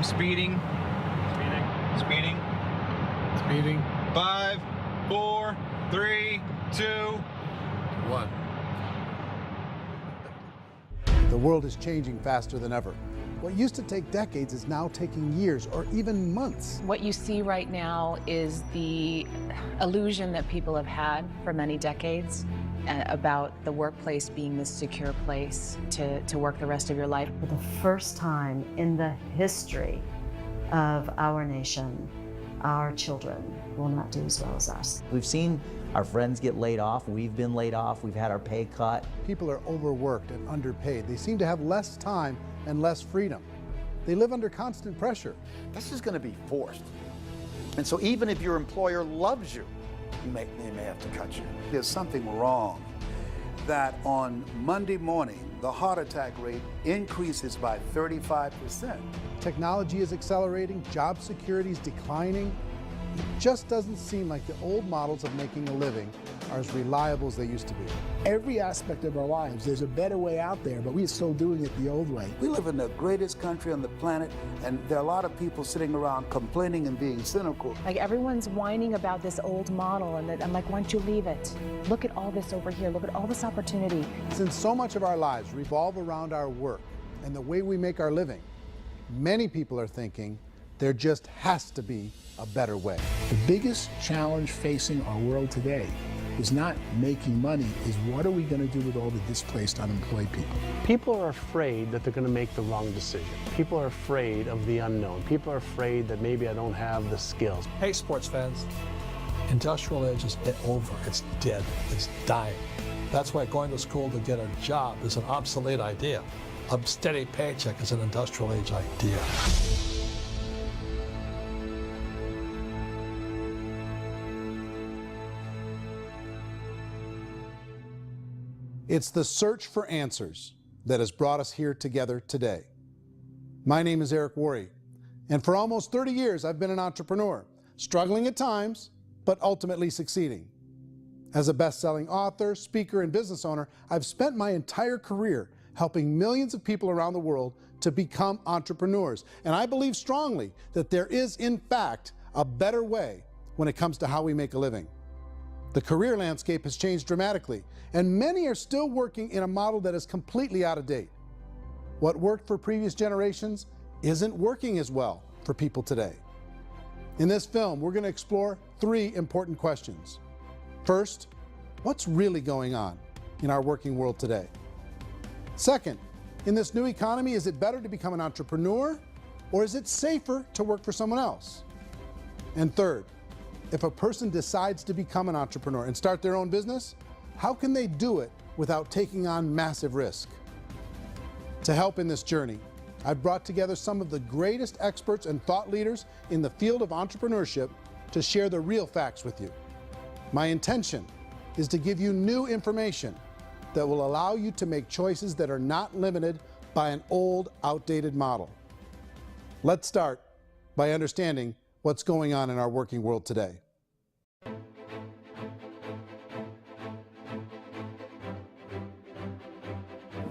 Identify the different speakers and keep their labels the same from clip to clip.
Speaker 1: Speeding. Speeding.
Speaker 2: Speeding.
Speaker 1: 5, 4, 3, 2,
Speaker 2: 1.
Speaker 3: The world is changing faster than ever. What used to take decades is now taking years or even months.
Speaker 4: What you see right now is the illusion that people have had for many decades about the workplace being this secure place to work the rest of your life.
Speaker 5: For the first time in the history of our nation, our children will not do as well as us.
Speaker 6: We've seen our friends get laid off, we've been laid off, we've had our pay cut.
Speaker 3: People are overworked and underpaid. They seem to have less time and less freedom. They live under constant pressure.
Speaker 7: This is going to be forced. And so even if your employer loves you, they may have to cut you.
Speaker 8: There's something wrong that on Monday morning, the heart attack rate increases by 35%.
Speaker 3: Technology is accelerating, job security is declining. It just doesn't seem like the old models of making a living are as reliable as they used to be.
Speaker 9: Every aspect of our lives, there's a better way out there, but we're still doing it the old way.
Speaker 8: We live in the greatest country on the planet, and there are a lot of people sitting around complaining and being cynical.
Speaker 4: Like everyone's whining about this old model, and I'm like, why don't you leave it? Look at all this over here. Look at all this opportunity.
Speaker 3: Since so much of our lives revolve around our work and the way we make our living, many people are thinking there just has to be a better way.
Speaker 9: The biggest challenge facing our world today is not making money, is what are we going to do with all the displaced, unemployed people?
Speaker 10: People are afraid that they're going to make the wrong decision. People are afraid of the unknown. People are afraid that maybe I don't have the skills.
Speaker 2: Hey, sports fans. Industrial age is over. It's dead. It's dying. That's why going to school to get a job is an obsolete idea. A steady paycheck is an industrial age idea.
Speaker 3: It's the search for answers that has brought us here together today. My name is Eric Worre, and for almost 30 years I've been an entrepreneur, struggling at times, but ultimately succeeding. As a best-selling author, speaker, and business owner, I've spent my entire career helping millions of people around the world to become entrepreneurs. And I believe strongly that there is, in fact, a better way when it comes to how we make a living. The career landscape has changed dramatically, and many are still working in a model that is completely out of date. What worked for previous generations isn't working as well for people today. In this film, we're going to explore 3 important questions. First, what's really going on in our working world today? Second, in this new economy, is it better to become an entrepreneur, or is it safer to work for someone else? And third, if a person decides to become an entrepreneur and start their own business, how can they do it without taking on massive risk? To help in this journey, I've brought together some of the greatest experts and thought leaders in the field of entrepreneurship to share the real facts with you. My intention is to give you new information that will allow you to make choices that are not limited by an old, outdated model. Let's start by understanding what's going on in our working world today.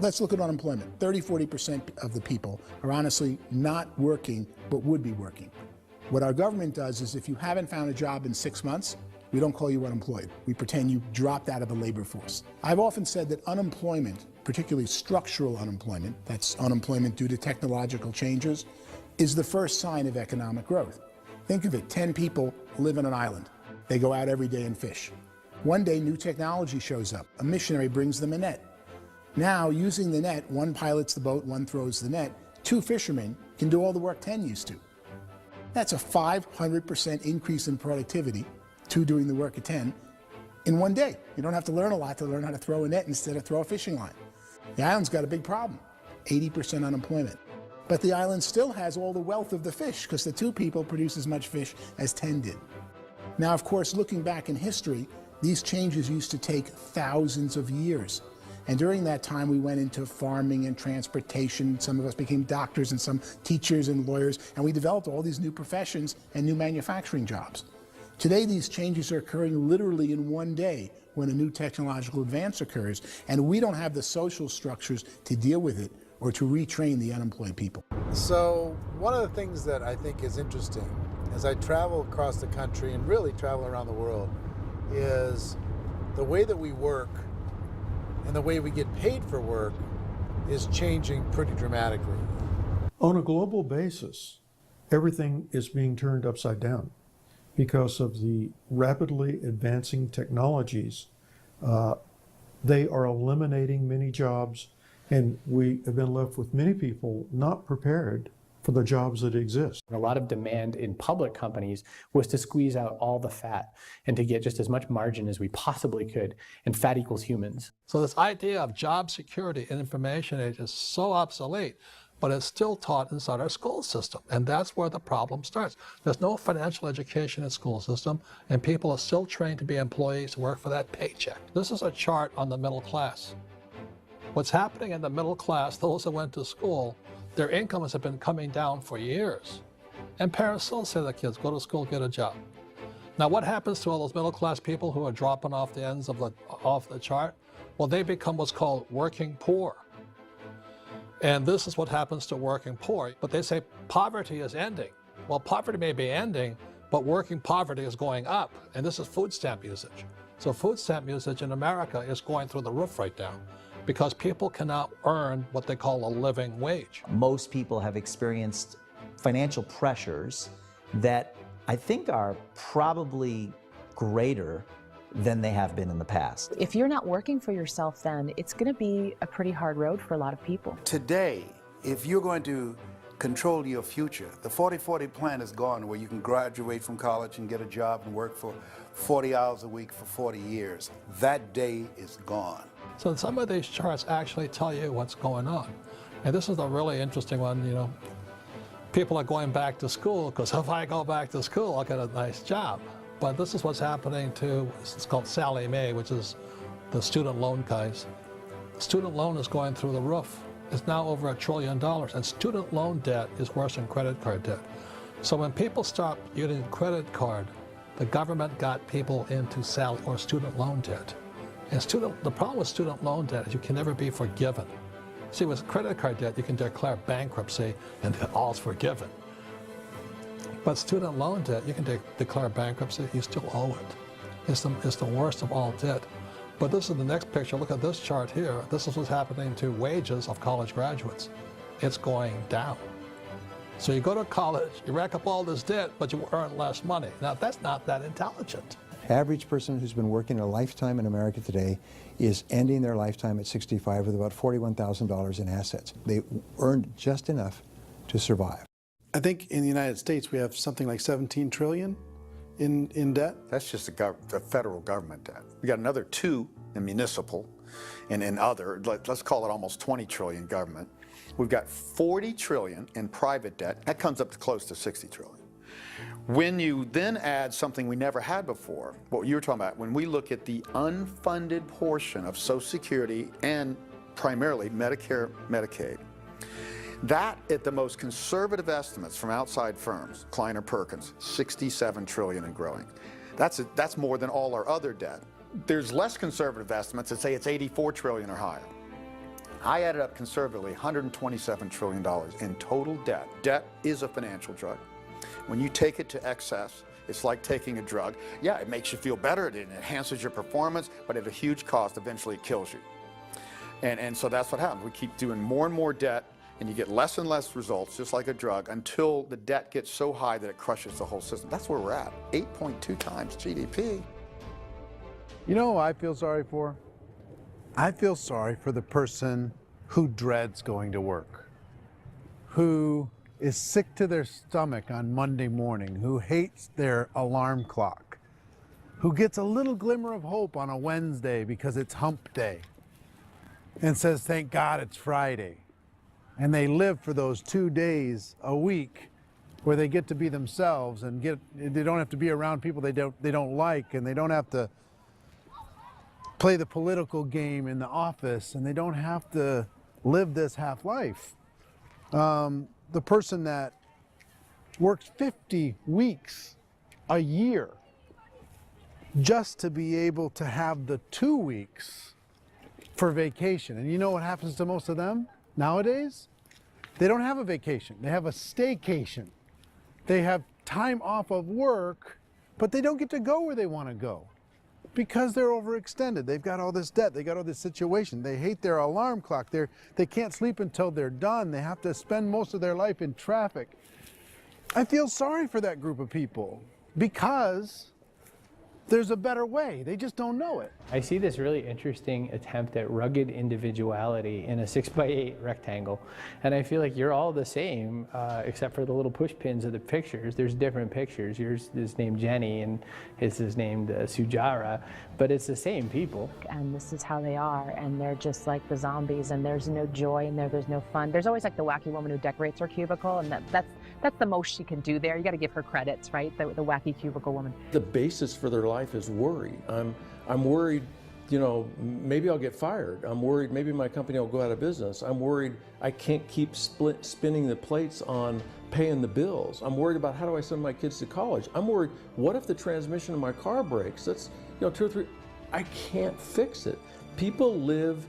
Speaker 9: Let's look at unemployment. 30–40% of the people are honestly not working, but would be working. What our government does is if you haven't found a job in 6 months, we don't call you unemployed. We pretend you dropped out of the labor force. I've often said that unemployment, particularly structural unemployment, that's unemployment due to technological changes, is the first sign of economic growth. Think of it, 10 people live on an island. They go out every day and fish. One day, new technology shows up. A missionary brings them a net. Now, using the net, one pilots the boat, one throws the net. 2 fishermen can do all the work 10 used to. That's a 500% increase in productivity, 2 doing the work of 10, in one day. You don't have to learn a lot to learn how to throw a net instead of throw a fishing line. The island's got a big problem, 80% unemployment. But the island still has all the wealth of the fish because the 2 people produce as much fish as 10 did. Now, of course, looking back in history, these changes used to take thousands of years. And during that time, we went into farming and transportation. Some of us became doctors and some teachers and lawyers, and we developed all these new professions and new manufacturing jobs. Today, these changes are occurring literally in one day when a new technological advance occurs, and we don't have the social structures to deal with it or to retrain the unemployed people.
Speaker 3: So one of the things that I think is interesting as I travel across the country and really travel around the world is the way that we work and the way we get paid for work is changing pretty dramatically.
Speaker 11: On a global basis, everything is being turned upside down because of the rapidly advancing technologies. They are eliminating many jobs, and we have been left with many people not prepared for the jobs that exist.
Speaker 12: A lot of demand in public companies was to squeeze out all the fat and to get just as much margin as we possibly could, and fat equals humans.
Speaker 2: So this idea of job security in information age is so obsolete, but it's still taught inside our school system, and that's where the problem starts. There's no financial education in the school system, and people are still trained to be employees to work for that paycheck. This is a chart on the middle class. What's happening in the middle class, those that went to school, their incomes have been coming down for years. And parents still say to their kids, go to school, get a job. Now what happens to all those middle class people who are dropping off the ends of the chart? Well, they become what's called working poor. And this is what happens to working poor. But they say poverty is ending. Well, poverty may be ending, but working poverty is going up. And this is food stamp usage. So food stamp usage in America is going through the roof right now, because people cannot earn what they call a living wage.
Speaker 6: Most people have experienced financial pressures that I think are probably greater than they have been in the past.
Speaker 4: If you're not working for yourself, then it's going to be a pretty hard road for a lot of people.
Speaker 8: Today, if you're going to control your future, the 40-40 plan is gone, where you can graduate from college and get a job and work for 40 hours a week for 40 years. That day is gone.
Speaker 2: So some of these charts actually tell you what's going on. And this is a really interesting one, you know. People are going back to school because if I go back to school, I'll get a nice job. But this is what's happening to, it's called Sallie Mae, which is the student loan guys. Student loan is going through the roof. It's now over $1 trillion, and student loan debt is worse than credit card debt. So when people stopped using credit card, the government got people into student loan debt. And the problem with student loan debt is you can never be forgiven. See, with credit card debt, you can declare bankruptcy and all's forgiven. But student loan debt, you can declare bankruptcy, you still owe it. It's the worst of all debt. But this is the next picture. Look at this chart here. This is what's happening to wages of college graduates. It's going down. So you go to college, you rack up all this debt, but you earn less money. Now, that's not that intelligent.
Speaker 13: Average person who's been working a lifetime in America today is ending their lifetime at 65 with about $41,000 in assets. They earned just enough to survive.
Speaker 3: I think in the United States we have something like 17 trillion in debt.
Speaker 7: That's just the federal government debt. We got another 2 in municipal and in other, let's call it almost 20 trillion government. We've got 40 trillion in private debt. That comes up to close to 60 trillion. When you then add something we never had before, what you were talking about, when we look at the unfunded portion of Social Security and primarily Medicare, Medicaid, that, at the most conservative estimates from outside firms, Kleiner Perkins, 67 trillion and growing. That's more than all our other debt. There's less conservative estimates that say it's 84 trillion or higher. I added up conservatively $127 trillion in total debt. Debt is a financial drug. When you take it to excess, it's like taking a drug. Yeah, it makes you feel better, it enhances your performance, but at a huge cost, eventually it kills you. And so that's what happens. We keep doing more and more debt, and you get less and less results, just like a drug, until the debt gets so high that it crushes the whole system. That's where we're at, 8.2 times GDP.
Speaker 3: You know who I feel sorry for? I feel sorry for the person who dreads going to work, who is sick to their stomach on Monday morning, who hates their alarm clock, who gets a little glimmer of hope on a Wednesday because it's hump day, and says, thank God it's Friday. And they live for those 2 days a week where they get to be themselves and they don't have to be around people they don't like, and they don't have to play the political game in the office, and they don't have to live this half life. The person that works 50 weeks a year just to be able to have the 2 weeks for vacation. And you know what happens to most of them nowadays? They don't have a vacation. They have a staycation. They have time off of work, but they don't get to go where they want to go because they're overextended. They've got all this debt. They got all this situation. They hate their alarm clock. They can't sleep until they're done. They have to spend most of their life in traffic. I feel sorry for that group of people because there's a better way. They just don't know it.
Speaker 12: I see this really interesting attempt at rugged individuality in a 6x8 rectangle. And I feel like you're all the same, except for the little push pins of the pictures. There's different pictures. Yours is named Jenny and his is named Sujara, but it's the same people.
Speaker 4: And this is how they are, and they're just like the zombies, and there's no joy in there, there's no fun. There's always like the wacky woman who decorates her cubicle, and that's the most she can do there. You got to give her credits, right? The wacky cubicle woman.
Speaker 14: The basis for their life is worry. I'm worried, you know, maybe I'll get fired. I'm worried maybe my company will go out of business. I'm worried I can't keep spinning the plates on paying the bills. I'm worried about how do I send my kids to college. I'm worried, what if the transmission of my car breaks? That's, you know, 2 or 3, I can't fix it. People live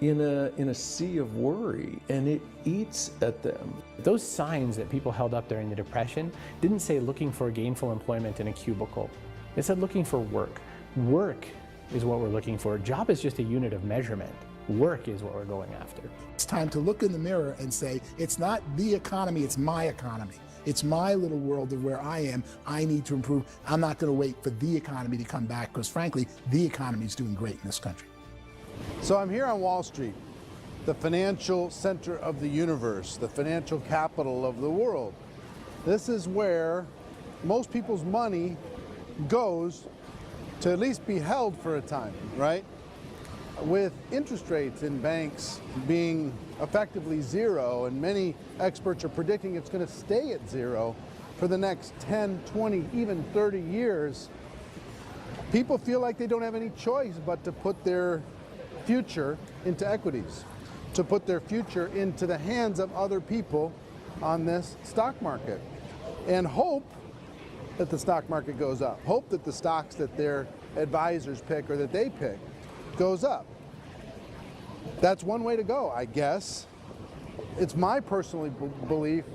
Speaker 14: in a sea of worry, and it eats at them.
Speaker 12: Those signs that people held up during the Depression didn't say looking for gainful employment in a cubicle. It said looking for work. Work is what we're looking for. Job is just a unit of measurement. Work is what we're going after.
Speaker 9: It's time to look in the mirror and say, it's not the economy, it's my economy. It's my little world of where I am. I need to improve. I'm not going to wait for the economy to come back because, frankly, the economy is doing great in this country.
Speaker 3: So I'm here on Wall Street, the financial center of the universe, the financial capital of the world. This is where most people's money goes to at least be held for a time, right? With interest rates in banks being effectively zero, and many experts are predicting it's going to stay at zero for the next 10, 20, even 30 years, people feel like they don't have any choice but to put their future into equities, to put their future into the hands of other people on this stock market, and hope that the stock market goes up, hope that the stocks that their advisors pick or that they pick goes up. That's one way to go, I guess. It's my personal belief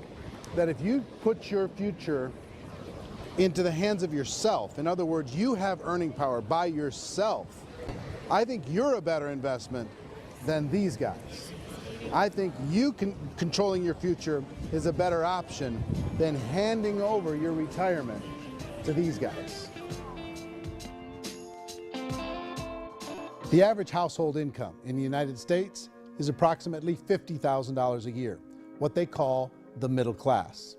Speaker 3: that if you put your future into the hands of yourself, in other words, you have earning power by yourself, I think you're a better investment than these guys. I think you controlling your future is a better option than handing over your retirement to these guys. The average household income in the United States is approximately $50,000 a year, what they call the middle class.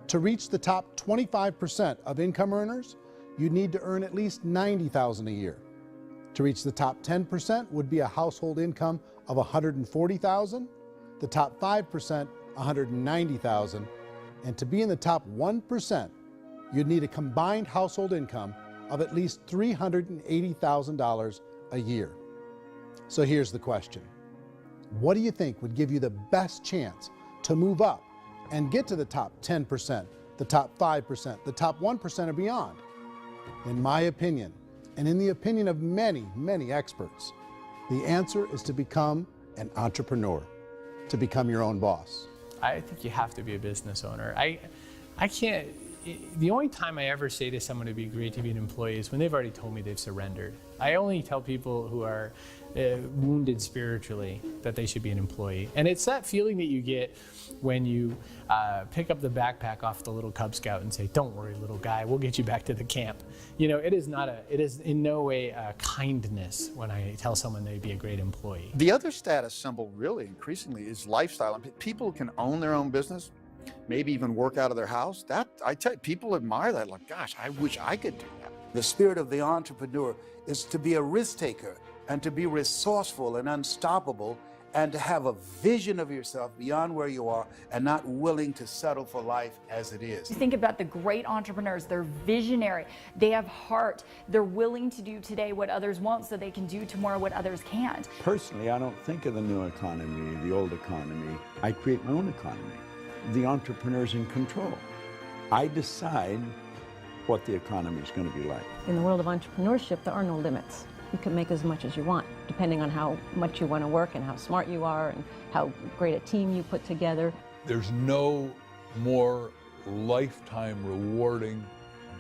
Speaker 3: To reach the top 25% of income earners, you'd need to earn at least $90,000 a year. To reach the top 10% would be a household income of $140,000, the top 5%, $190,000, and to be in the top 1%, you'd need a combined household income of at least $380,000 a year. So here's the question. What do you think would give you the best chance to move up and get to the top 10%, the top 5%, the top 1% or beyond? In my opinion, and in the opinion of many, many experts, the answer is to become an entrepreneur, to become your own boss.
Speaker 12: I think you have to be a business owner. I can't, the only time I ever say to someone it'd be great to be an employee is when they've already told me they've surrendered. I only tell people who are wounded spiritually that they should be an employee. And it's that feeling that you get when you pick up the backpack off the little Cub Scout and say, "Don't worry, little guy, we'll get you back to the camp." You know, it is in no way a kindness when I tell someone they'd be a great employee.
Speaker 7: The other status symbol really increasingly is lifestyle. And people can own their own business, maybe even work out of their house. That, I tell you, people admire that, like, gosh, I wish I could do that.
Speaker 8: The spirit of the entrepreneur is to be a risk taker and to be resourceful and unstoppable and to have a vision of yourself beyond where you are and not willing to settle for life as it is.
Speaker 15: You think about the great entrepreneurs, they're visionary, they have heart, they're willing to do today what others won't so they can do tomorrow what others can't.
Speaker 16: Personally, I don't think of the new economy, the old economy. I create my own economy. The entrepreneur's in control. I decide what the economy is going to be like.
Speaker 17: In the world of entrepreneurship, there are no limits. you can make as much as you want, depending on how much you want to work and how smart you are and how great a team you put together.
Speaker 18: There's no more lifetime rewarding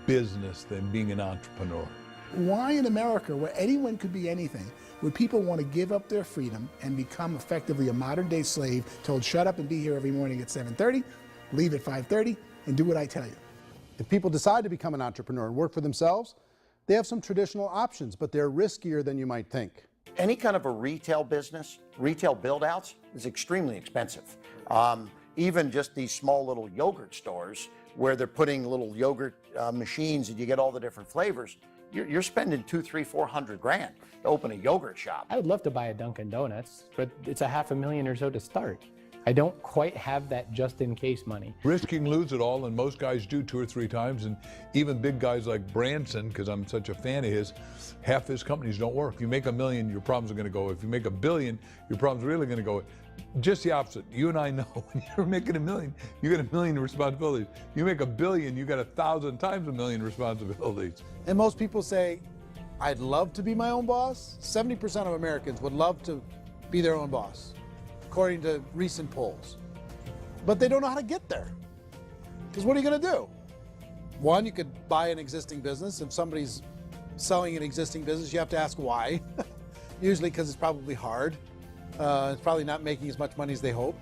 Speaker 18: business than being an entrepreneur.
Speaker 9: Why in America, where anyone could be anything, would people want to give up their freedom and become effectively a modern-day slave, told shut up and be here every morning at 7:30, leave at 5:30, and do what I tell you?
Speaker 3: If people decide to become an entrepreneur and work for themselves, they have some traditional options, but they're riskier than you might think.
Speaker 19: Any kind of a retail business, retail build-outs, is extremely expensive. Even just these small little yogurt stores where they're putting little yogurt machines and you get all the different flavors, you're spending $200,000, $300,000, $400,000 to open a yogurt shop.
Speaker 12: I would love to buy a Dunkin' Donuts, but it's a $500,000 or so to start. I don't quite have that just-in-case money.
Speaker 18: Risking lose it all, and most guys do 2 or 3 times, and even big guys like Branson, because I'm such a fan of his, half his companies don't work. If you make $1 million, your problems are going to go. If you make $1 billion, your problems are really going to go. Just the opposite. You and I know when you're making $1 million, you get $1 million responsibilities. You make $1 billion, you got 1,000 times $1 million responsibilities.
Speaker 3: And most people say, I'd love to be my own boss. 70% of Americans would love to be their own boss, according to recent polls. But they don't know how to get there. Because what are you going to do? One, you could buy an existing business. If somebody's selling an existing business, you have to ask why. Usually because it's probably hard. It's probably not making as much money as they hope.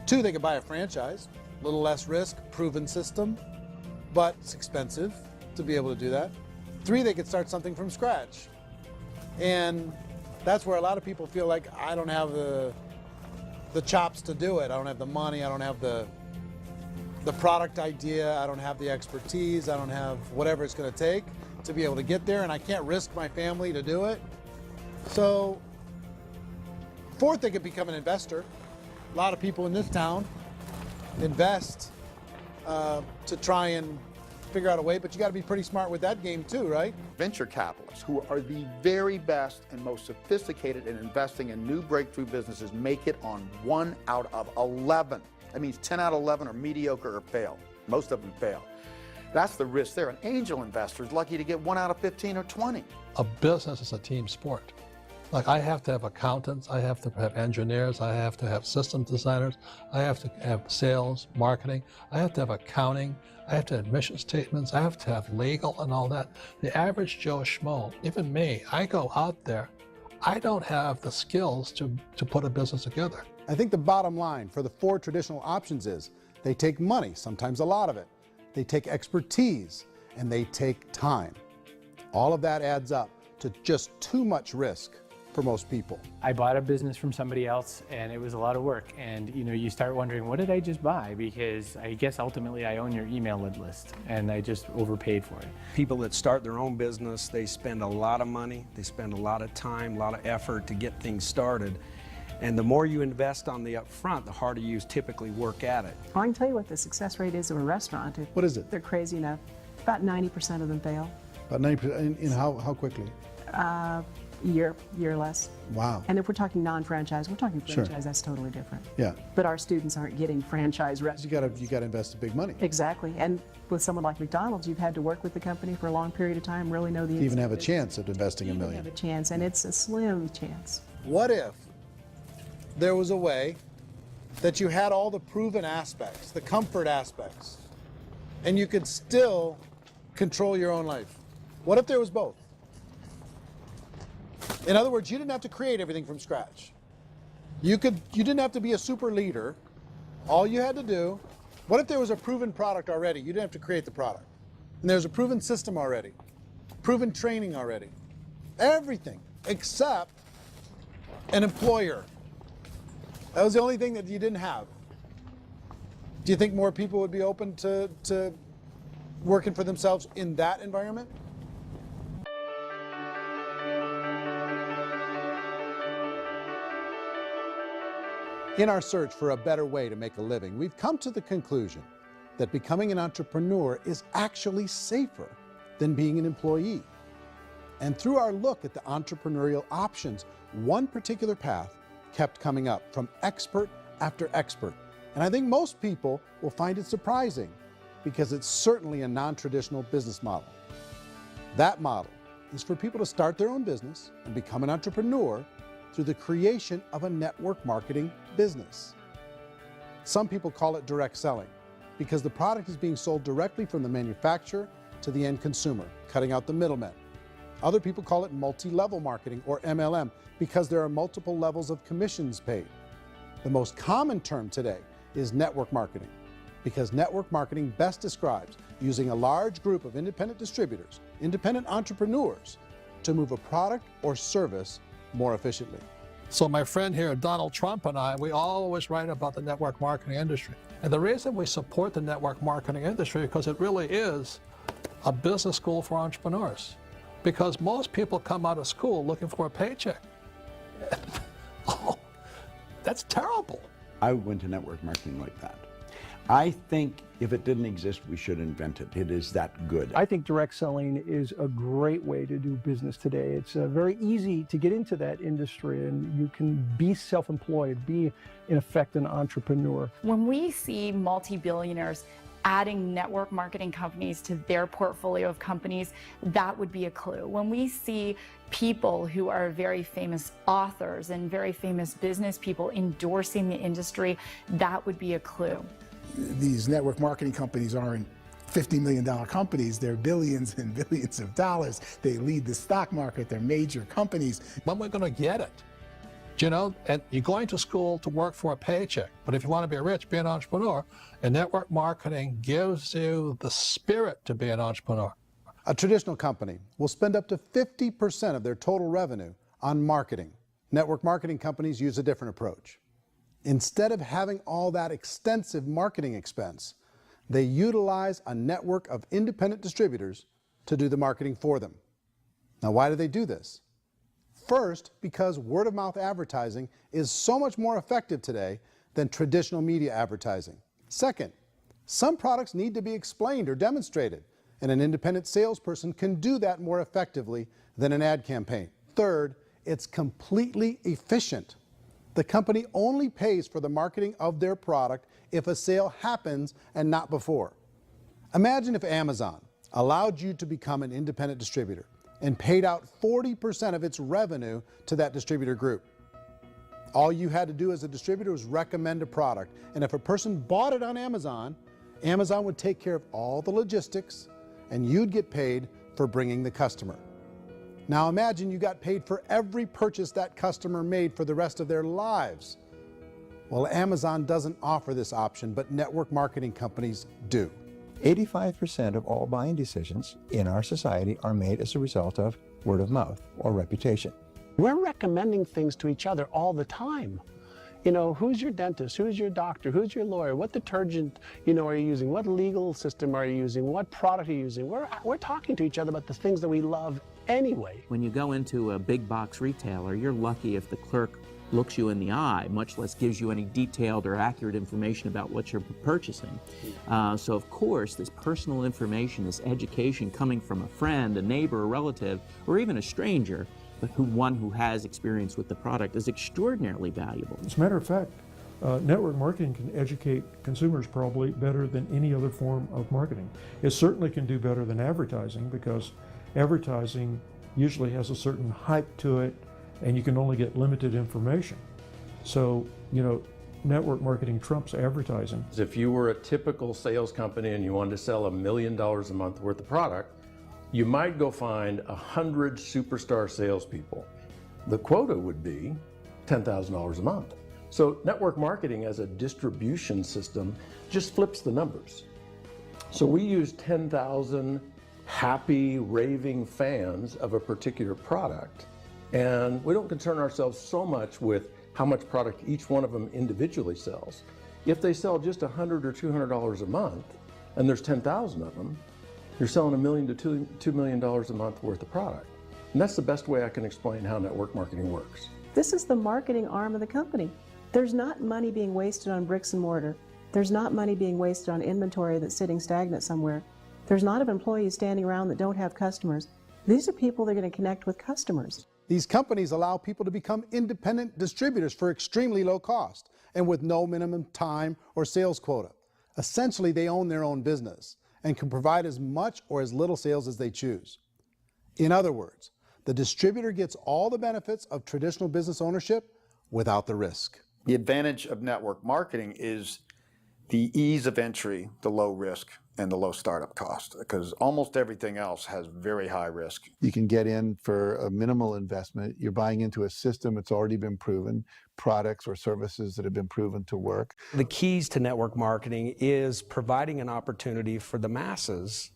Speaker 3: 2, they could buy a franchise, a little less risk, proven system, but it's expensive to be able to do that. 3, they could start something from scratch. And that's where a lot of people feel like, I don't have the chops to do it. I don't have the money. I don't have the product idea. I don't have the expertise. I don't have whatever it's going to take to be able to get there, and I can't risk my family to do it. So 4th, they could become an investor. A lot of people in this town invest to try and figure out a way, but you got to be pretty smart with that game too, right?
Speaker 7: Venture capitalists, who are the very best and most sophisticated in investing in new breakthrough businesses, make it on 1 out of 11. That means 10 out of 11 are mediocre or fail. Most of them fail. That's the risk there. An angel investor is lucky to get 1 out of 15 or 20.
Speaker 2: A business is a team sport. Like, I have to have accountants, I have to have engineers, I have to have system designers, I have to have sales, marketing, I have to have accounting, I have to have mission statements, I have to have legal and all that. The average Joe Schmo, even me, I go out there, I don't have the skills to put a business together.
Speaker 3: I think the bottom line for the 4 traditional options is they take money, sometimes a lot of it. They take expertise, and they take time. All of that adds up to just too much risk for most people.
Speaker 12: I bought a business from somebody else, and it was a lot of work. And you start wondering, what did I just buy? Because I guess ultimately I own your email list, and I just overpaid for it.
Speaker 20: People that start their own business, they spend a lot of money, they spend a lot of time, a lot of effort to get things started. And the more you invest on the upfront, the harder you typically work at it.
Speaker 21: I can tell you what the success rate is of a restaurant.
Speaker 3: What is it?
Speaker 21: They're crazy enough. About 90% of them fail.
Speaker 3: About 90%, in how quickly?
Speaker 21: Year or less.
Speaker 3: Wow.
Speaker 21: And if we're talking non-franchise, we're talking franchise,
Speaker 3: Sure.
Speaker 21: That's totally different.
Speaker 3: Yeah.
Speaker 21: But our students aren't getting franchise restaurants.
Speaker 3: You got to invest big money.
Speaker 21: Exactly. And with someone like McDonald's, you've had to work with the company for a long period of time, really know the
Speaker 3: To even have a chance at investing $1 million.
Speaker 21: have a chance, and it's a slim chance.
Speaker 3: What if there was a way that you had all the proven aspects, the comfort aspects, and you could still control your own life? What if there was both? In other words, you didn't have to create everything from scratch. You didn't have to be a super leader. All you had to do, what if there was a proven product already? You didn't have to create the product. And there's a proven system already, proven training already. Everything except an employer. That was the only thing that you didn't have. Do you think more people would be open to working for themselves in that environment? In our search for a better way to make a living, we've come to the conclusion that becoming an entrepreneur is actually safer than being an employee. And through our look at the entrepreneurial options, one particular path kept coming up from expert after expert. And I think most people will find it surprising because it's certainly a non-traditional business model. That model is for people to start their own business and become an entrepreneur through the creation of a network marketing business. Some people call it direct selling because the product is being sold directly from the manufacturer to the end consumer, cutting out the middlemen. Other people call it multi-level marketing, or MLM, because there are multiple levels of commissions paid. The most common term today is network marketing, because network marketing best describes using a large group of independent distributors, independent entrepreneurs, to move a product or service more efficiently.
Speaker 2: So my friend here, Donald Trump, and I, we always write about the network marketing industry. And the reason we support the network marketing industry is because it really is a business school for entrepreneurs. Because most people come out of school looking for a paycheck. Oh, that's terrible.
Speaker 16: I went to network marketing like that. I think if it didn't exist, we should invent it. It is that good.
Speaker 1: I think direct selling is a great way to do business today. It's very easy to get into that industry, and you can be self-employed, be in effect an entrepreneur.
Speaker 15: When we see multi-billionaires adding network marketing companies to their portfolio of companies, that would be a clue. When we see people who are very famous authors and very famous business people endorsing the industry, that would be a clue.
Speaker 9: These network marketing companies aren't $50 million companies. They're billions and billions of dollars. They lead the stock market. They're major companies.
Speaker 2: When we're going to get it? You know, and you're going to school to work for a paycheck, but if you want to be rich, be an entrepreneur, and network marketing gives you the spirit to be an entrepreneur.
Speaker 3: A traditional company will spend up to 50% of their total revenue on marketing. Network marketing companies use a different approach. Instead of having all that extensive marketing expense, they utilize a network of independent distributors to do the marketing for them. Now, why do they do this? First, because word-of-mouth advertising is so much more effective today than traditional media advertising. Second, some products need to be explained or demonstrated, and an independent salesperson can do that more effectively than an ad campaign. Third, it's completely efficient. The company only pays for the marketing of their product if a sale happens and not before. Imagine if Amazon allowed you to become an independent distributor and paid out 40% of its revenue to that distributor group. All you had to do as a distributor was recommend a product, and if a person bought it on Amazon, Amazon would take care of all the logistics, and you'd get paid for bringing the customer. Now imagine you got paid for every purchase that customer made for the rest of their lives. Well, Amazon doesn't offer this option, but network marketing companies do.
Speaker 13: 85% of all buying decisions in our society are made as a result of word of mouth or reputation.
Speaker 10: We're recommending things to each other all the time. You know, who's your dentist? Who's your doctor? Who's your lawyer? What detergent, are you using? What legal system are you using? What product are you using? We're talking to each other about the things that we love anyway.
Speaker 22: When you go into a big box retailer, you're lucky if the clerk looks you in the eye, much less gives you any detailed or accurate information about what you're purchasing. So of course, this personal information, this education coming from a friend, a neighbor, a relative, or even a stranger, but one who has experience with the product is extraordinarily valuable.
Speaker 11: As a matter of fact, network marketing can educate consumers probably better than any other form of marketing. It certainly can do better than advertising, because advertising usually has a certain hype to it, and you can only get limited information. So, network marketing trumps advertising.
Speaker 14: If you were a typical sales company and you wanted to sell $1 million a month worth of product, you might go find 100 superstar salespeople. The quota would be $10,000 a month. So network marketing as a distribution system just flips the numbers. So we use 10,000 happy, raving fans of a particular product, and we don't concern ourselves so much with how much product each one of them individually sells. If they sell just $100 or $200 a month, and there's 10,000 of them, you're selling $1 million to $2 million a month worth of product. And that's the best way I can explain how network marketing works.
Speaker 21: This is the marketing arm of the company. There's not money being wasted on bricks and mortar. There's not money being wasted on inventory that's sitting stagnant somewhere. There's not of employees standing around that don't have customers. These are people that are going to connect with customers.
Speaker 3: These companies allow people to become independent distributors for extremely low cost and with no minimum time or sales quota. Essentially, they own their own business and can provide as much or as little sales as they choose. In other words, the distributor gets all the benefits of traditional business ownership without the risk.
Speaker 7: The advantage of network marketing is the ease of entry, the low risk, and the low startup cost, because almost everything else has very high risk.
Speaker 16: You can get in for a minimal investment. You're buying into a system that's already been proven, products or services that have been proven to work.
Speaker 20: The keys to network marketing is providing an opportunity for the masses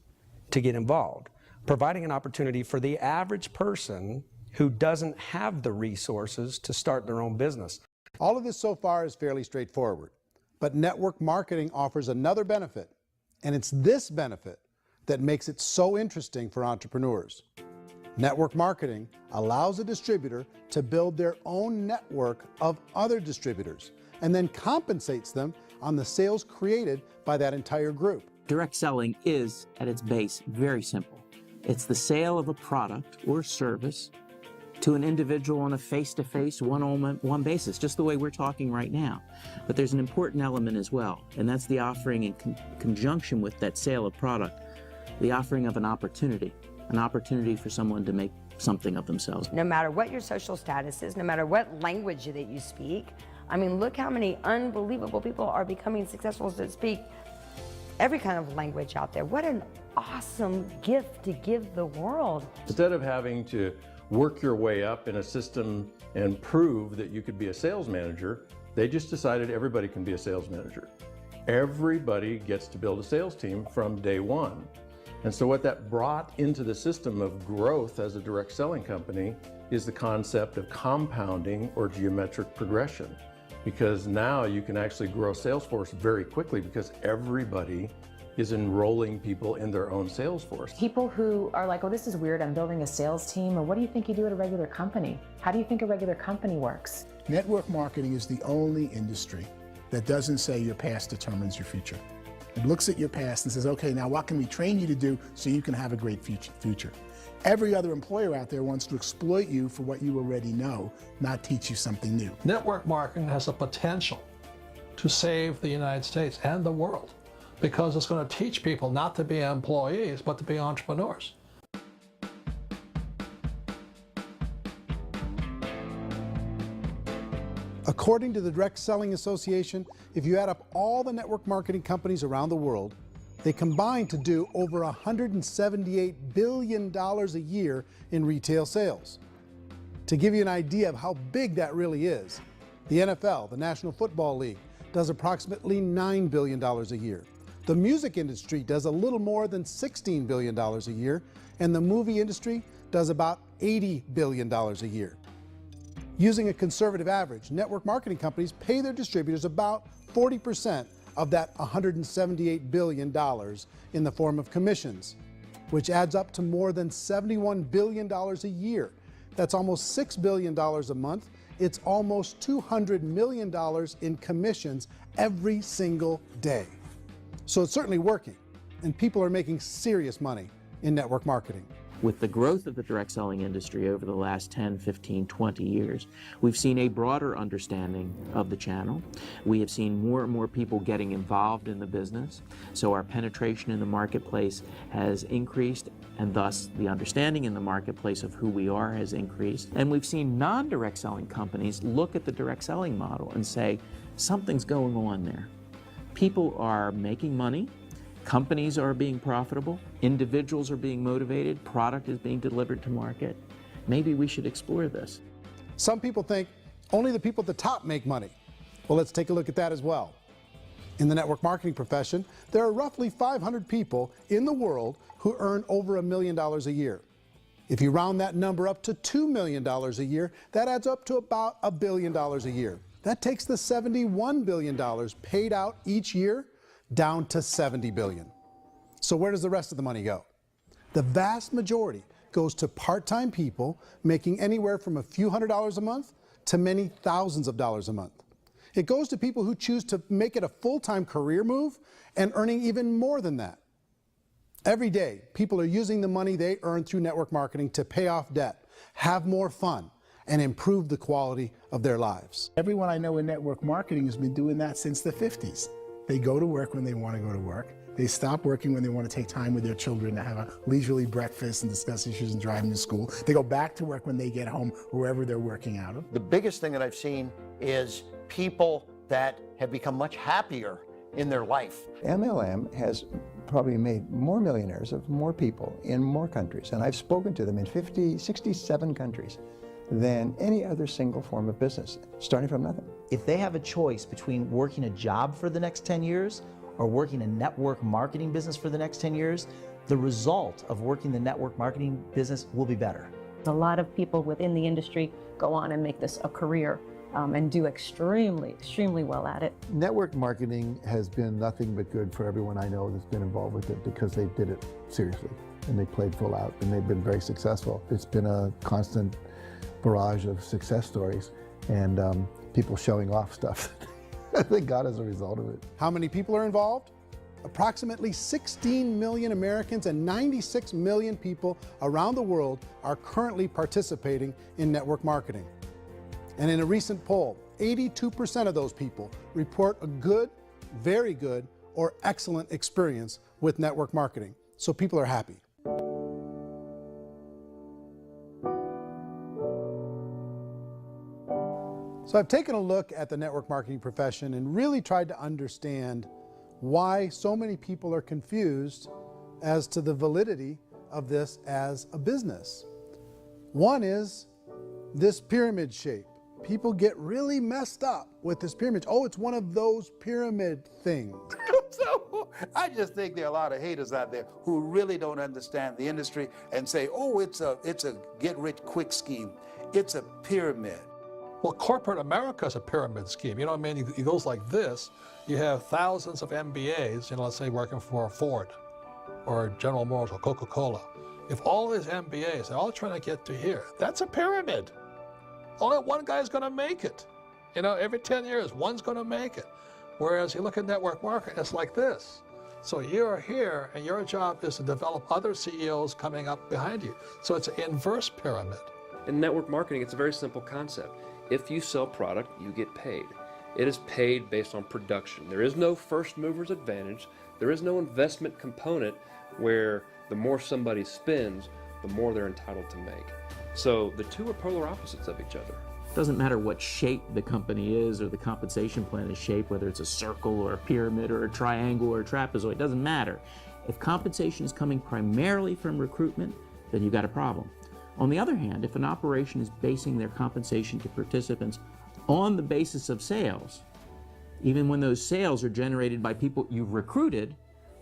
Speaker 20: to get involved, providing an opportunity for the average person who doesn't have the resources to start their own business.
Speaker 3: All of this so far is fairly straightforward, but network marketing offers another benefit, and it's this benefit that makes it so interesting for entrepreneurs. Network marketing allows a distributor to build their own network of other distributors and then compensates them on the sales created by that entire group.
Speaker 22: Direct selling is, at its base, very simple. It's the sale of a product or service to an individual on a face-to-face, one-on-one basis, just the way we're talking right now. But there's an important element as well, and that's the offering in conjunction with that sale of product, the offering of an opportunity for someone to make something of themselves.
Speaker 5: No matter what your social status is, no matter what language that you speak, I mean, look how many unbelievable people are becoming successful that speak every kind of language out there. What an awesome gift to give the world.
Speaker 14: Instead of having to work your way up in a system and prove that you could be a sales manager, they just decided everybody can be a sales manager. Everybody gets to build a sales team from day one. And so what that brought into the system of growth as a direct selling company is the concept of compounding or geometric progression. Because now you can actually grow a sales force very quickly because everybody is enrolling people in their own sales force.
Speaker 4: People who are like, oh, this is weird, I'm building a sales team, or what do you think you do at a regular company? How do you think a regular company works?
Speaker 9: Network marketing is the only industry that doesn't say your past determines your future. It looks at your past and says, okay, now what can we train you to do so you can have a great future? Every other employer out there wants to exploit you for what you already know, not teach you something new.
Speaker 2: Network marketing has the potential to save the United States and the world because it's going to teach people not to be employees, but to be entrepreneurs.
Speaker 3: According to the Direct Selling Association, if you add up all the network marketing companies around the world, they combine to do over $178 billion a year in retail sales. To give you an idea of how big that really is, the NFL, the National Football League, does approximately $9 billion a year. The music industry does a little more than $16 billion a year, and the movie industry does about $80 billion a year. Using a conservative average, network marketing companies pay their distributors about 40% of that $178 billion in the form of commissions, which adds up to more than $71 billion a year. That's almost $6 billion a month. It's almost $200 million in commissions every single day. So it's certainly working, and people are making serious money in network marketing.
Speaker 22: With the growth of the direct selling industry over the last 10, 15, 20 years, we've seen a broader understanding of the channel. We have seen more and more people getting involved in the business, so our penetration in the marketplace has increased, and thus the understanding in the marketplace of who we are has increased. And we've seen non-direct selling companies look at the direct selling model and say, something's going on there. People are making money. Companies are being profitable, individuals are being motivated, product is being delivered to market. Maybe we should explore this.
Speaker 3: Some people think only the people at the top make money. Well, let's take a look at that as well. In the network marketing profession, there are roughly 500 people in the world who earn over $1 million a year. If you round that number up to $2 million a year, that adds up to about $1 billion a year. That takes the $71 billion paid out each year down to $70 billion. So where does the rest of the money go? The vast majority goes to part-time people making anywhere from a few $100s a month to many thousands of dollars a month. It goes to people who choose to make it a full-time career move and earning even more than that. Every day, people are using the money they earn through network marketing to pay off debt, have more fun, and improve the quality of their lives.
Speaker 9: Everyone I know in network marketing has been doing that since the 50s. They go to work when they want to go to work. They stop working when they want to take time with their children to have a leisurely breakfast and discuss issues and driving to school. They go back to work when they get home, wherever they're working out of.
Speaker 19: The biggest thing that I've seen is people that have become much happier in their life.
Speaker 13: MLM has probably made more millionaires of more people in more countries, and I've spoken to them in 67 countries, than any other single form of business, starting from nothing.
Speaker 6: If they have a choice between working a job for the next 10 years or working a network marketing business for the next 10 years, the result of working the network marketing business will be better.
Speaker 17: A lot of people within the industry go on and make this a career and do extremely well at it.
Speaker 8: Network marketing has been nothing but good for everyone I know that's been involved with it because they did it seriously and they played full out and they've been very successful. It's been a constant barrage of success stories and people showing off stuff that they got as a result of it.
Speaker 3: How many people are involved? Approximately 16 million Americans and 96 million people around the world are currently participating in network marketing. And in a recent poll, 82% of those people report a good, very good, or excellent experience with network marketing. So people are happy. So I've taken a look at the network marketing profession and really tried to understand why so many people are confused as to the validity of this as a business. One is this pyramid shape. People get really messed up with this pyramid. Oh, it's one of those pyramid things.
Speaker 23: So I just think there are a lot of haters out there who really don't understand the industry and say, oh, it's a get-rich-quick scheme. It's a pyramid.
Speaker 2: Well, corporate America is a pyramid scheme. You know what I mean? It goes like this. You have thousands of MBAs, you know, let's say working for Ford or General Motors or Coca-Cola. If all these MBAs, they're all trying to get to here, that's a pyramid. Only one guy's going to make it. You know, every 10 years, one's going to make it. Whereas you look at network marketing, it's like this. So you're here, and your job is to develop other CEOs coming up behind you. So it's an inverse pyramid.
Speaker 24: In network marketing, it's a very simple concept. If you sell product, you get paid. It is paid based on production. There is no first mover's advantage. There is no investment component where the more somebody spends, the more they're entitled to make. So the two are polar opposites of each other.
Speaker 22: It doesn't matter what shape the company is or the compensation plan is shaped, whether it's a circle or a pyramid or a triangle or a trapezoid, it doesn't matter. If compensation is coming primarily from recruitment, then you've got a problem. On the other hand, if an operation is basing their compensation to participants on the basis of sales, even when those sales are generated by people you've recruited,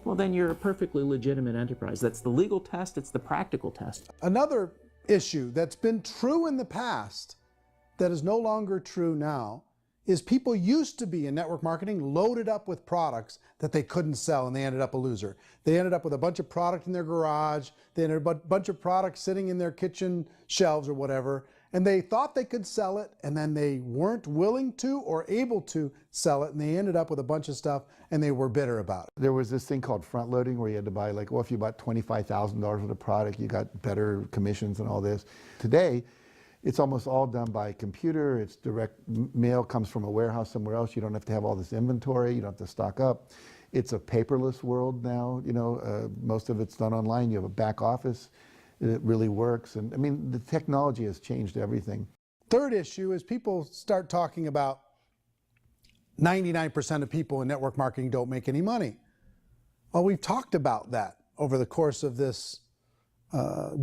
Speaker 22: well, then you're a perfectly legitimate enterprise. That's the legal test, it's the practical test.
Speaker 3: Another issue that's been true in the past that is no longer true now is people used to be in network marketing loaded up with products that they couldn't sell and they ended up a loser. They ended up with a bunch of product in their garage, they ended up with a bunch of products sitting in their kitchen shelves or whatever, and they thought they could sell it and then they weren't willing to or able to sell it and they ended up with a bunch of stuff and they were bitter about it.
Speaker 8: There was this thing called front loading where you had to buy, like, well, if you bought $25,000 worth of product, you got better commissions and all this. Today, it's almost all done by computer. It's direct mail, comes from a warehouse somewhere else. You don't have to have all this inventory. You don't have to stock up. It's a paperless world now. You know, most of it's done online. You have a back office. It really works. And I mean, the technology has changed everything.
Speaker 3: Third issue is people start talking about 99% of people in network marketing don't make any money. Well, we've talked about that over the course of this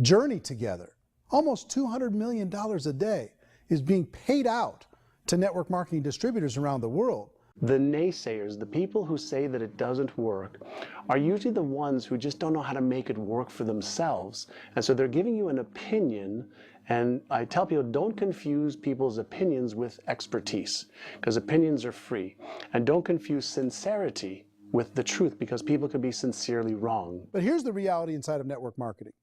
Speaker 3: journey together. Almost $200 million a day is being paid out to network marketing distributors around the world.
Speaker 10: The naysayers, the people who say that it doesn't work, are usually the ones who just don't know how to make it work for themselves. And so they're giving you an opinion, and I tell people, don't confuse people's opinions with expertise, because opinions are free. And don't confuse sincerity with the truth, because people can be sincerely wrong.
Speaker 3: But here's the reality inside of network marketing.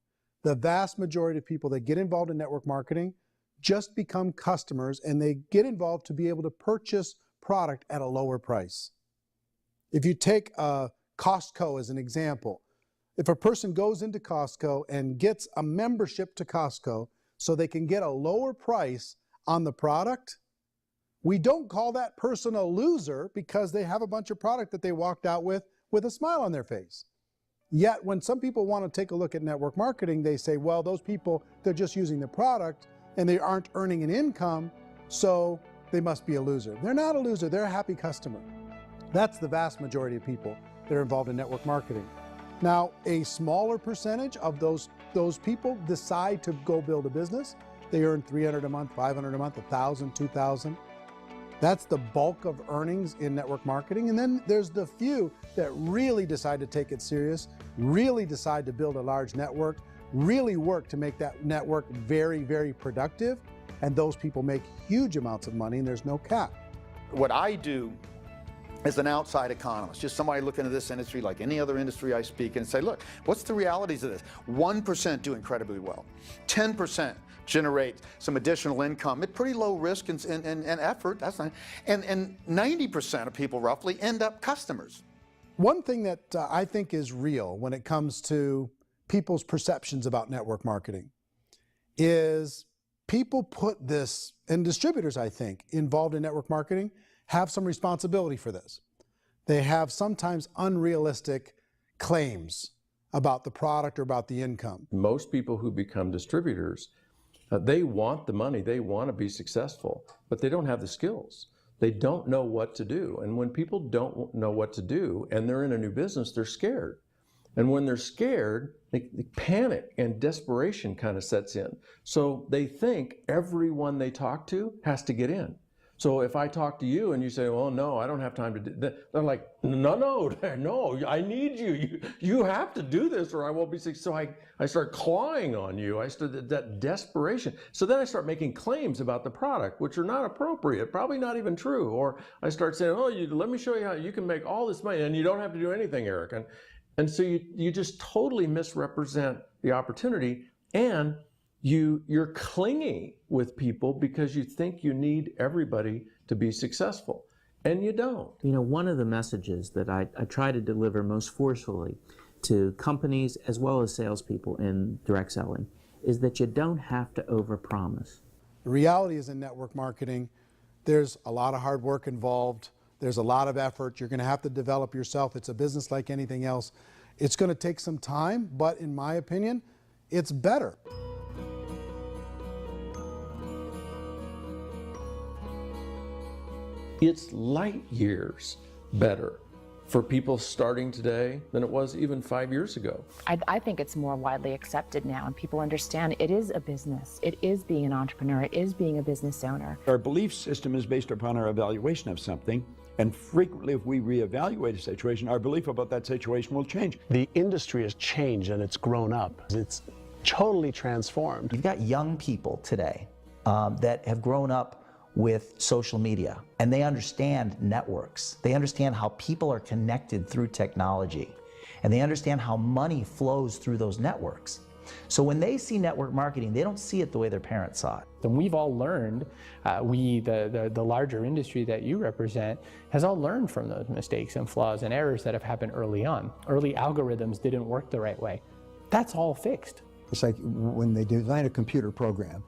Speaker 3: The vast majority of people that get involved in network marketing just become customers, and they get involved to be able to purchase product at a lower price. If you take Costco as an example, if a person goes into Costco and gets a membership to Costco so they can get a lower price on the product, we don't call that person a loser because they have a bunch of product that they walked out with with a smile on their face. Yet when some people want to take a look at network marketing, they say, well, those people, they're just using the product and they aren't earning an income, so they must be a loser. They're not a loser, they're a happy customer. That's the vast majority of people that are involved in network marketing. Now, a smaller percentage of those people decide to go build a business. They earn $300 a month, $500 a month, $1,000, $2,000. That's the bulk of earnings in network marketing. And then there's the few that really decide to take it serious, really decide to build a large network, really work to make that network very, very productive. And those people make huge amounts of money and there's no cap.
Speaker 7: What I do as an outside economist, just somebody looking at this industry like any other industry I speak and say, look, what's the realities of this? 1% do incredibly well. 10% generate some additional income at pretty low risk and effort. That's not, and 90% of people roughly end up customers.
Speaker 3: One thing that I think is real when it comes to people's perceptions about network marketing is people put this, and distributors, I think, involved in network marketing have some responsibility for this. They have sometimes unrealistic claims about the product or about the income.
Speaker 14: Most people who become distributors, they want the money, they want to be successful, but they don't have the skills. They don't know what to do. And when people don't know what to do and they're in a new business, they're scared. And when they're scared, they panic and desperation kind of sets in. So they think everyone they talk to has to get in. So if I talk to you and you say, well, no, I don't have time to do that, they're like, no, I need you. You have to do this or I won't be successful. So I start clawing on you. I start that desperation. So then I start making claims about the product, which are not appropriate, probably not even true. Or I start saying, oh, let me show you how you can make all this money and you don't have to do anything, Eric. And so you just totally misrepresent the opportunity, and you're clingy with people because you think you need everybody to be successful, and you don't.
Speaker 22: You know, one of the messages that I try to deliver most forcefully to companies as well as salespeople in direct selling is that you don't have to overpromise.
Speaker 3: The reality is in network marketing, there's a lot of hard work involved. There's a lot of effort. You're going to have to develop yourself. It's a business like anything else. It's going to take some time, but in my opinion, it's better.
Speaker 14: It's light years better for people starting today than it was even 5 years ago.
Speaker 4: I think it's more widely accepted now, and people understand it is a business. It is being an entrepreneur. It is being a business owner.
Speaker 16: Our belief system is based upon our evaluation of something, and frequently if we reevaluate a situation, our belief about that situation will change.
Speaker 10: The industry has changed and it's grown up. It's totally transformed.
Speaker 6: You've got young people today that have grown up with social media, and they understand networks. They understand how people are connected through technology, and they understand how money flows through those networks. So when they see network marketing, they don't see it the way their parents saw it.
Speaker 1: And we've all learned, the larger industry that you represent, has all learned from those mistakes and flaws and errors that have happened early on. Early algorithms didn't work the right way. That's all fixed.
Speaker 13: It's like when they design a computer program,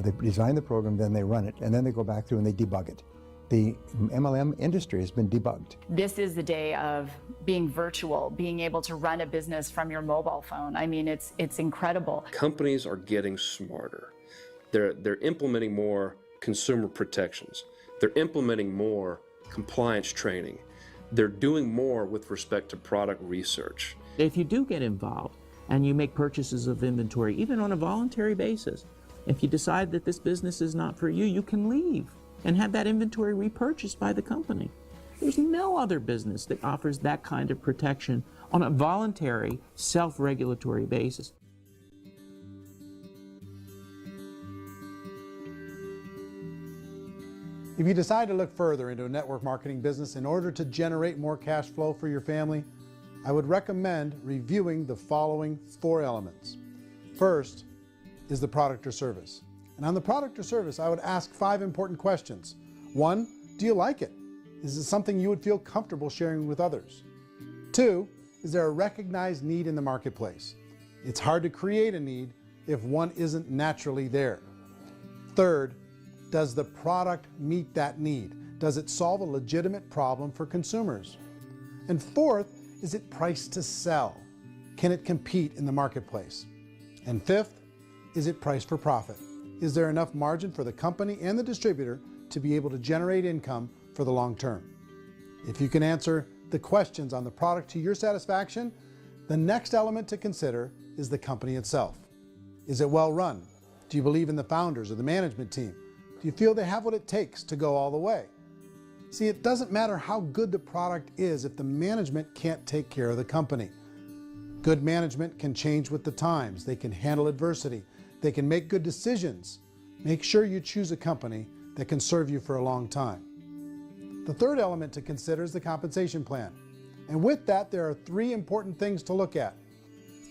Speaker 13: they design the program, then they run it, and then they go back through and they debug it. The MLM industry has been debugged.
Speaker 12: This is the day of being virtual, being able to run a business from your mobile phone. I mean, it's incredible.
Speaker 24: Companies are getting smarter. They're implementing more consumer protections. They're implementing more compliance training. They're doing more with respect to product research.
Speaker 22: If you do get involved and you make purchases of inventory, even on a voluntary basis, if you decide that this business is not for you, you can leave and have that inventory repurchased by the company. There's no other business that offers that kind of protection on a voluntary, self-regulatory basis.
Speaker 3: If you decide to look further into a network marketing business in order to generate more cash flow for your family, I would recommend reviewing the following 4 elements. First is the product or service. And on the product or service, I would ask 5 important questions. 1, do you like it? Is it something you would feel comfortable sharing with others? 2, is there a recognized need in the marketplace? It's hard to create a need if one isn't naturally there. 3rd, does the product meet that need? Does it solve a legitimate problem for consumers? And 4th, is it priced to sell? Can it compete in the marketplace? And fifth, is it priced for profit? Is there enough margin for the company and the distributor to be able to generate income for the long term? If you can answer the questions on the product to your satisfaction, the next element to consider is the company itself. Is it well run? Do you believe in the founders or the management team? Do you feel they have what it takes to go all the way? See, it doesn't matter how good the product is if the management can't take care of the company. Good management can change with the times. They can handle adversity. They can make good decisions. Make sure you choose a company that can serve you for a long time. The third element to consider is the compensation plan. And with that, there are three important things to look at.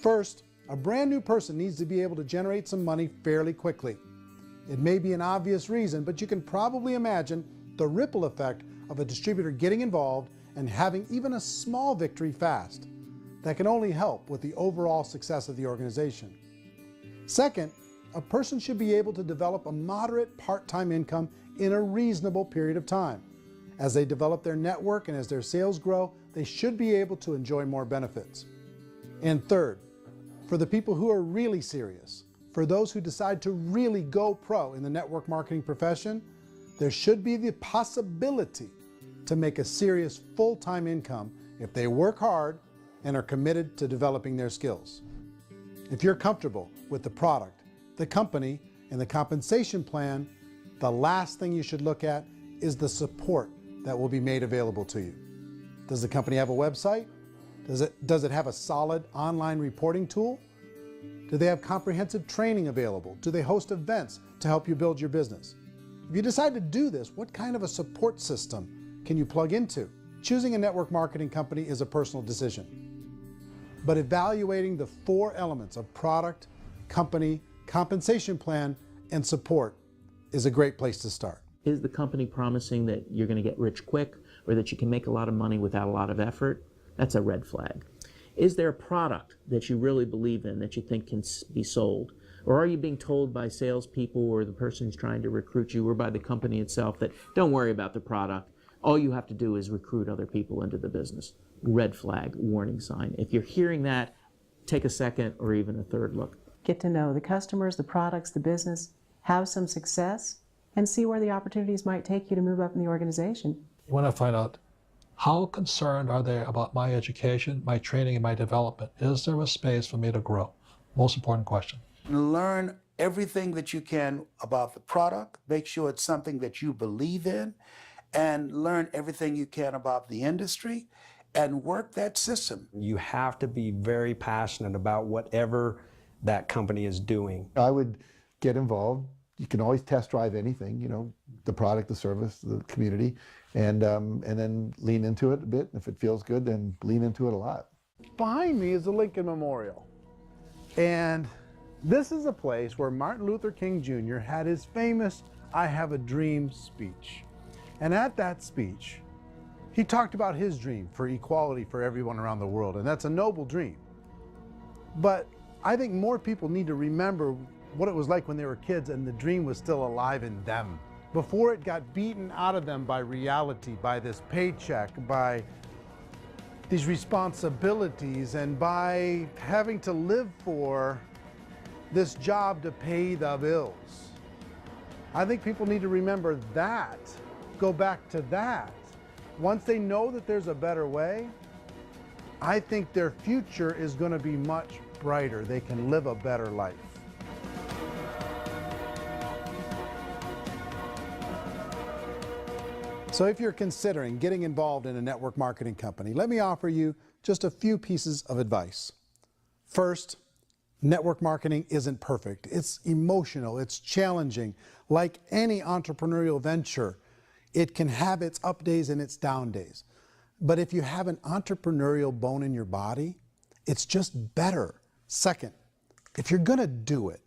Speaker 3: First, a brand new person needs to be able to generate some money fairly quickly. It may be an obvious reason, but you can probably imagine the ripple effect of a distributor getting involved and having even a small victory fast. That can only help with the overall success of the organization. Second, a person should be able to develop a moderate part-time income in a reasonable period of time. As they develop their network and as their sales grow, they should be able to enjoy more benefits. And third, for the people who are really serious, for those who decide to really go pro in the network marketing profession, there should be the possibility to make a serious full-time income if they work hard and are committed to developing their skills. If you're comfortable with the product, the company, and the compensation plan, the last thing you should look at is the support that will be made available to you. Does the company have a website? Does it have a solid online reporting tool? Do they have comprehensive training available? Do they host events to help you build your business? If you decide to do this, what kind of a support system can you plug into? Choosing a network marketing company is a personal decision. But evaluating the four elements of product, company, compensation plan, and support is a great place to start.
Speaker 22: Is the company promising that you're going to get rich quick or that you can make a lot of money without a lot of effort? That's a red flag. Is there a product that you really believe in that you think can be sold? Or are you being told by salespeople or the person who's trying to recruit you or by the company itself that don't worry about the product, all you have to do is recruit other people into the business? Red flag, warning sign. If you're hearing that, take a second or even a third look.
Speaker 11: Get to know the customers, the products, the business, have some success, and see where the opportunities might take you to move up in the organization.
Speaker 2: You want to find out how concerned are they about my education, my training, and my development? Is there a space for me to grow? Most important question.
Speaker 23: Learn everything that you can about the product. Make sure it's something that you believe in, and learn everything you can about the industry and work that system.
Speaker 20: You have to be very passionate about whatever that company is doing.
Speaker 8: I would get involved. You can always test drive anything, you know, the product, the service, the community, and then lean into it a bit. If it feels good, then lean into it a lot.
Speaker 3: Behind me is the Lincoln Memorial. And this is a place where Martin Luther King Jr. had his famous "I Have a Dream" speech. And at that speech, he talked about his dream for equality for everyone around the world, and that's a noble dream. But I think more people need to remember what it was like when they were kids and the dream was still alive in them, before it got beaten out of them by reality, by this paycheck, by these responsibilities, and by having to live for this job to pay the bills. I think people need to remember that, go back to that. Once they know that there's a better way, I think their future is going to be much brighter. They can live a better life. So if you're considering getting involved in a network marketing company, let me offer you just a few pieces of advice. First, network marketing isn't perfect. It's emotional, it's challenging. Like any entrepreneurial venture, it can have its up days and its down days. But if you have an entrepreneurial bone in your body, it's just better. Second, if you're gonna do it,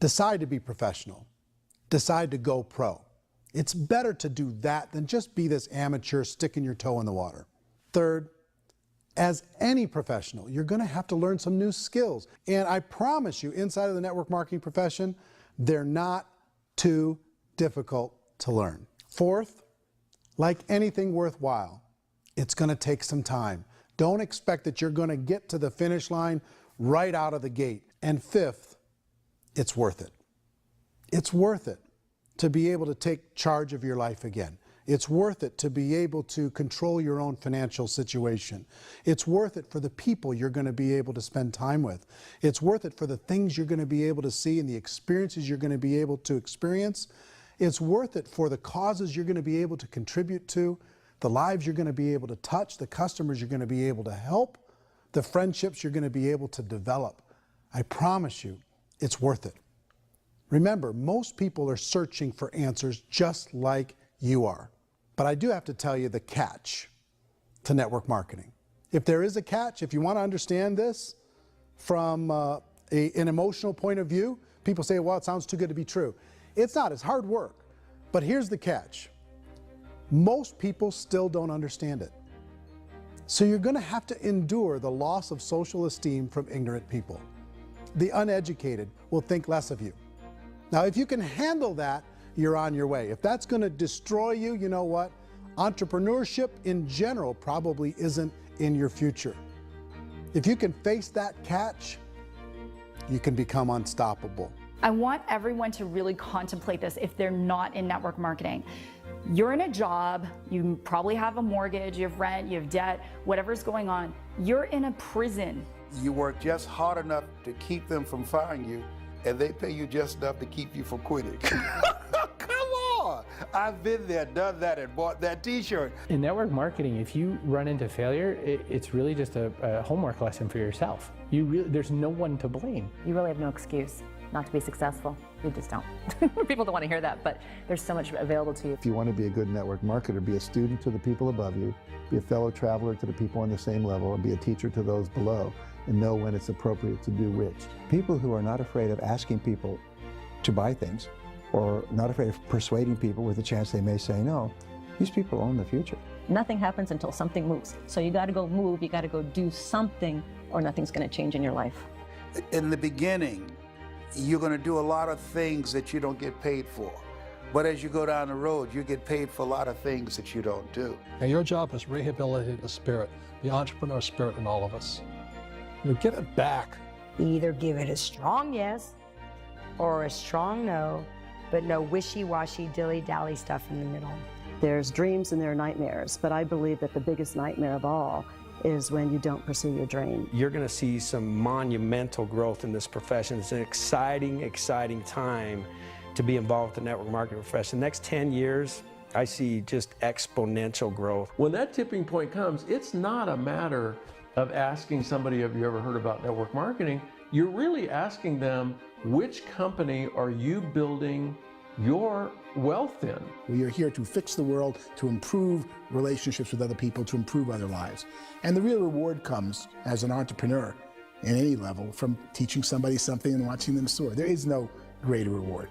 Speaker 3: decide to be professional. Decide to go pro. It's better to do that than just be this amateur sticking your toe in the water. Third, as any professional, you're gonna have to learn some new skills. And I promise you, inside of the network marketing profession, they're not too difficult to learn. Fourth, like anything worthwhile, it's gonna take some time. Don't expect that you're going to get to the finish line right out of the gate. And fifth, it's worth it. It's worth it to be able to take charge of your life again. It's worth it to be able to control your own financial situation. It's worth it for the people you're going to be able to spend time with. It's worth it for the things you're going to be able to see and the experiences you're going to be able to experience. It's worth it for the causes you're going to be able to contribute to, the lives you're going to be able to touch, the customers you're going to be able to help, the friendships you're going to be able to develop. I promise you, it's worth it. Remember, most people are searching for answers just like you are. But I do have to tell you the catch to network marketing. If there is a catch, if you want to understand this from an emotional point of view, people say, well, it sounds too good to be true. It's not, it's hard work. But here's the catch. Most people still don't understand it. So you're going to have to endure the loss of social esteem from ignorant people. The uneducated will think less of you. Now, if you can handle that, you're on your way. If that's going to destroy you, you know what? Entrepreneurship in general probably isn't in your future. If you can face that catch, you can become unstoppable.
Speaker 12: I want everyone to really contemplate this if they're not in network marketing. You're in a job, you probably have a mortgage, you have rent, you have debt, whatever's going on. You're in a prison.
Speaker 23: You work just hard enough to keep them from firing you, and they pay you just enough to keep you from quitting. Come on! I've been there, done that, and bought that t-shirt.
Speaker 1: In network marketing, if you run into failure, it's really just a homework lesson for yourself. There's no one to blame.
Speaker 4: You really have no excuse not to be successful. You just don't. People don't want to hear that, but there's so much available to you.
Speaker 8: If you want to be a good network marketer, be a student to the people above you, be a fellow traveler to the people on the same level, and be a teacher to those below, and know when it's appropriate to do which.
Speaker 13: People who are not afraid of asking people to buy things, or not afraid of persuading people with a chance they may say no, these people own the future.
Speaker 17: Nothing happens until something moves. So you got to go move, you got to go do something, or nothing's going to change in your life.
Speaker 23: In the beginning, you're going to do a lot of things that you don't get paid for. But as you go down the road, you get paid for a lot of things that you don't do.
Speaker 2: And your job is to rehabilitate the spirit, the entrepreneur spirit in all of us. You get it back.
Speaker 5: Either give it a strong yes or a strong no, but no wishy-washy, dilly-dally stuff in the middle.
Speaker 11: There's dreams and there are nightmares, but I believe that the biggest nightmare of all is when you don't pursue your dream.
Speaker 20: You're going to see some monumental growth in this profession. It's an exciting, exciting time to be involved with the network marketing profession. The next 10 years, I see just exponential growth.
Speaker 14: When that tipping point comes, it's not a matter of asking somebody, have you ever heard about network marketing? You're really asking them, which company are you building your wealth in?
Speaker 9: We are here to fix the world, to improve relationships with other people, to improve other lives. And the real reward comes as an entrepreneur in any level from teaching somebody something and watching them soar. There is no greater reward.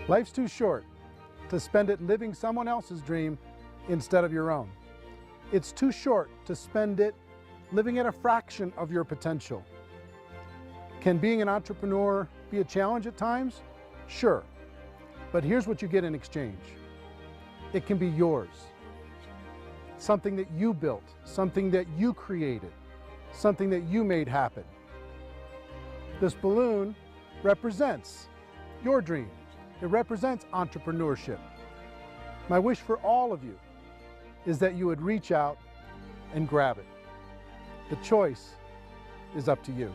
Speaker 3: Life's too short to spend it living someone else's dream instead of your own. It's too short to spend it living at a fraction of your potential. Can being an entrepreneur be a challenge at times? Sure. But here's what you get in exchange. It can be yours. Something that you built, something that you created, something that you made happen. This balloon represents your dream. It represents entrepreneurship. My wish for all of you is that you would reach out and grab it. The choice is up to you.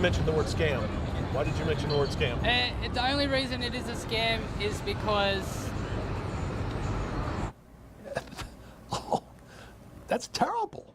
Speaker 2: mention the word scam? Why did you mention the word scam?
Speaker 15: The only reason it is a scam is because...
Speaker 2: Oh, that's terrible.